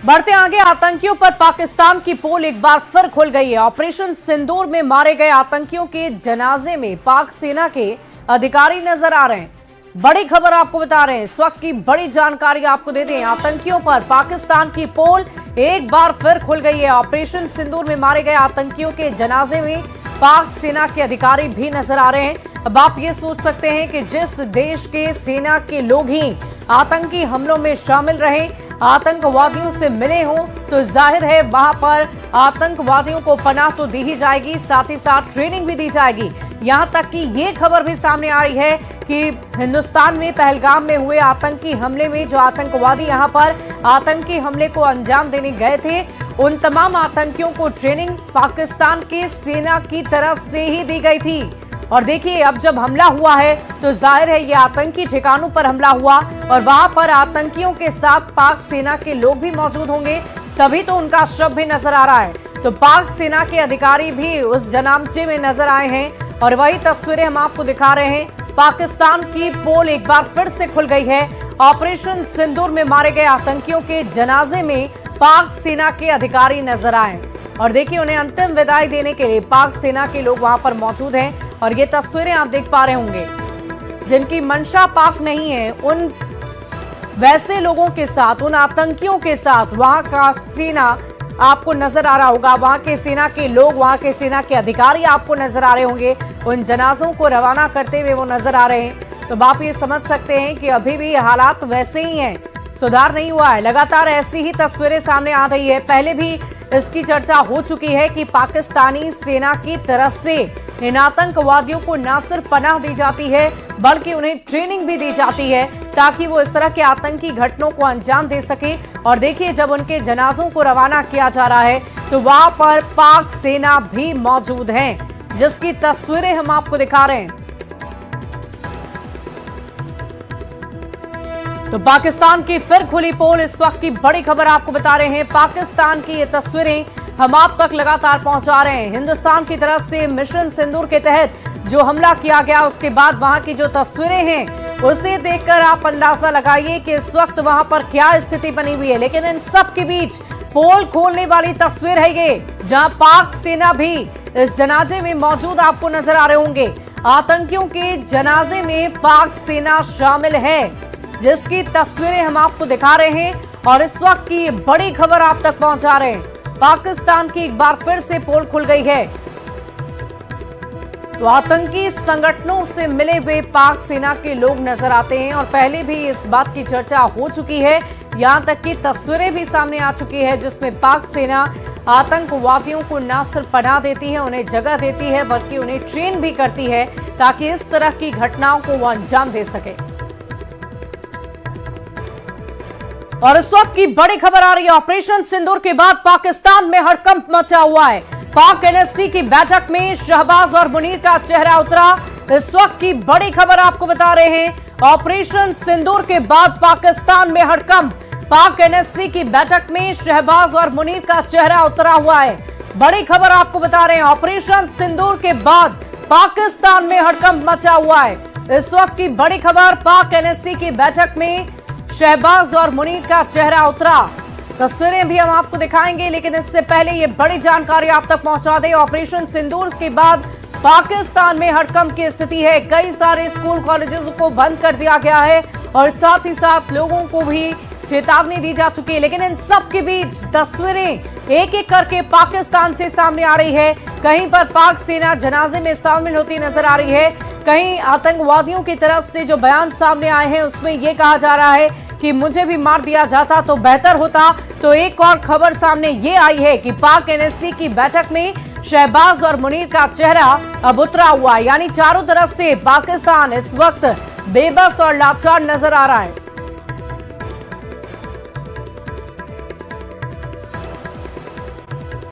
बढ़ते आगे, आतंकियों पर पाकिस्तान की पोल एक बार फिर खुल गई है। ऑपरेशन सिंदूर में मारे गए आतंकियों के जनाजे में पाक सेना के अधिकारी नजर आ रहे हैं। बड़ी खबर आपको बता रहे हैं, इस वक्त की बड़ी जानकारी आपको दे दें। आतंकियों पर पाकिस्तान की पोल एक बार फिर खुल गई है। ऑपरेशन सिंदूर में मारे गए आतंकियों के जनाजे में पाक सेना के अधिकारी भी नजर आ रहे हैं। अब आप ये सोच सकते हैं कि जिस देश के सेना के लोग ही आतंकी हमलों में शामिल रहे, आतंकवादियों से मिले हों, तो जाहिर है वहां पर आतंकवादियों को पनाह तो दी ही जाएगी, साथ ही साथ ट्रेनिंग भी दी जाएगी। यहां तक कि ये खबर भी सामने आ रही है कि हिंदुस्तान में पहलगाम में हुए आतंकी हमले में जो आतंकवादी यहां पर आतंकी हमले को अंजाम देने गए थे, उन तमाम आतंकियों को ट्रेनिंग पाकिस्तान की सेना की तरफ से ही दी गई थी। और देखिए, अब जब हमला हुआ है तो जाहिर है ये आतंकी ठिकानों पर हमला हुआ और वहां पर आतंकियों के साथ पाक सेना के लोग भी मौजूद होंगे, तभी तो उनका शव भी नजर आ रहा है। तो पाक सेना के अधिकारी भी उस जनामचे में नजर आए हैं और वही तस्वीरें हम आपको दिखा रहे हैं। पाकिस्तान की पोल एक बार फिर से खुल गई है। ऑपरेशन सिंदूर में मारे गए आतंकियों के जनाजे में पाक सेना के अधिकारी नजर आए और देखिए, उन्हें अंतिम विदाई देने के लिए पाक सेना के लोग वहां पर मौजूद हैं। और ये तस्वीरें आप देख पा रहे होंगे, जिनकी मंशा पाक नहीं है, उन वैसे लोगों के साथ, उन आतंकियों के साथ वहां का सेना आपको नजर आ रहा होगा। वहां के सेना के लोग, वहां के सेना के अधिकारी आपको नजर आ रहे होंगे। उन जनाजों को रवाना करते हुए वो नजर आ रहे हैं। तो आप ये समझ सकते हैं कि अभी भी हालात वैसे ही हैं, सुधार नहीं हुआ है। लगातार ऐसी ही तस्वीरें सामने आ रही है। पहले भी इसकी चर्चा हो चुकी है कि पाकिस्तानी सेना की तरफ से इन आतंकवादियों को न सिर्फ पनाह दी जाती है, बल्कि उन्हें ट्रेनिंग भी दी जाती है ताकि वो इस तरह के आतंकी घटनाओं को अंजाम दे सके। और देखिए, जब उनके जनाजों को रवाना किया जा रहा है तो वहां पर पाक सेना भी मौजूद है, जिसकी तस्वीरें हम आपको दिखा रहे हैं। तो पाकिस्तान की फिर खुली पोल, इस वक्त की बड़ी खबर आपको बता रहे हैं। पाकिस्तान की ये तस्वीरें हम आप तक लगातार पहुंचा रहे हैं। हिंदुस्तान की तरफ से मिशन सिंदूर के तहत जो हमला किया गया, उसके बाद वहां की जो तस्वीरें हैं, उसे देखकर आप अंदाजा लगाइए कि इस वक्त वहां पर क्या स्थिति बनी हुई है। लेकिन इन सब के बीच पोल खोलने वाली तस्वीर है ये, जहां पाक सेना भी इस जनाजे में मौजूद आपको नजर आ रहे होंगे। आतंकियों के जनाजे में पाक सेना शामिल है, जिसकी तस्वीरें हम आपको दिखा रहे हैं और इस वक्त की बड़ी खबर आप तक पहुंचा रहे हैं। पाकिस्तान की एक बार फिर से पोल खुल गई है। तो आतंकी संगठनों से मिले हुए पाक सेना के लोग नजर आते हैं और पहले भी इस बात की चर्चा हो चुकी है, यहां तक कि तस्वीरें भी सामने आ चुकी है, जिसमें पाक सेना आतंकवादियों को न सिर्फ पनाह देती है, उन्हें जगह देती है, बल्कि उन्हें ट्रेन भी करती है ताकि इस तरह की घटनाओं को वो अंजाम दे सके। और इस वक्त की बड़ी खबर आ रही है, ऑपरेशन सिंदूर के बाद पाकिस्तान में हड़कंप मचा हुआ है। पाक एनएससी की बैठक में शहबाज और मुनीर का चेहरा उतरा। इस वक्त की बड़ी खबर आपको बता रहे हैं, ऑपरेशन सिंदूर के बाद पाकिस्तान में हड़कंप। पाक एनएससी की बैठक में शहबाज और मुनीर का चेहरा उतरा हुआ है। बड़ी खबर आपको बता रहे हैं, ऑपरेशन सिंदूर के बाद पाकिस्तान में हड़कंप मचा हुआ है। इस वक्त की बड़ी खबर, पाक एनएससी की बैठक में शहबाज और मुनीर का चेहरा उतरा। तस्वीरें भी हम आपको दिखाएंगे, लेकिन इससे पहले ये बड़ी जानकारी आप तक पहुंचा दें। ऑपरेशन सिंदूर के बाद पाकिस्तान में हड़कंप की स्थिति है। कई सारे स्कूल कॉलेजेस को बंद कर दिया गया है और साथ ही साथ लोगों को भी चेतावनी दी जा चुकी है। लेकिन इन सब के बीच तस्वीरें एक एक करके पाकिस्तान से सामने आ रही है। कहीं पर पाक सेना जनाजे में शामिल होती नजर आ रही है, कहीं आतंकवादियों की तरफ से जो बयान सामने आए हैं उसमें यह कहा जा रहा है कि मुझे भी मार दिया जाता तो बेहतर होता। तो एक और खबर सामने ये आई है कि पाक एनएससी की बैठक में शहबाज और मुनीर का चेहरा अब उतरा हुआ है, यानी चारों तरफ से पाकिस्तान इस वक्त बेबस और लाचार नजर आ रहा है।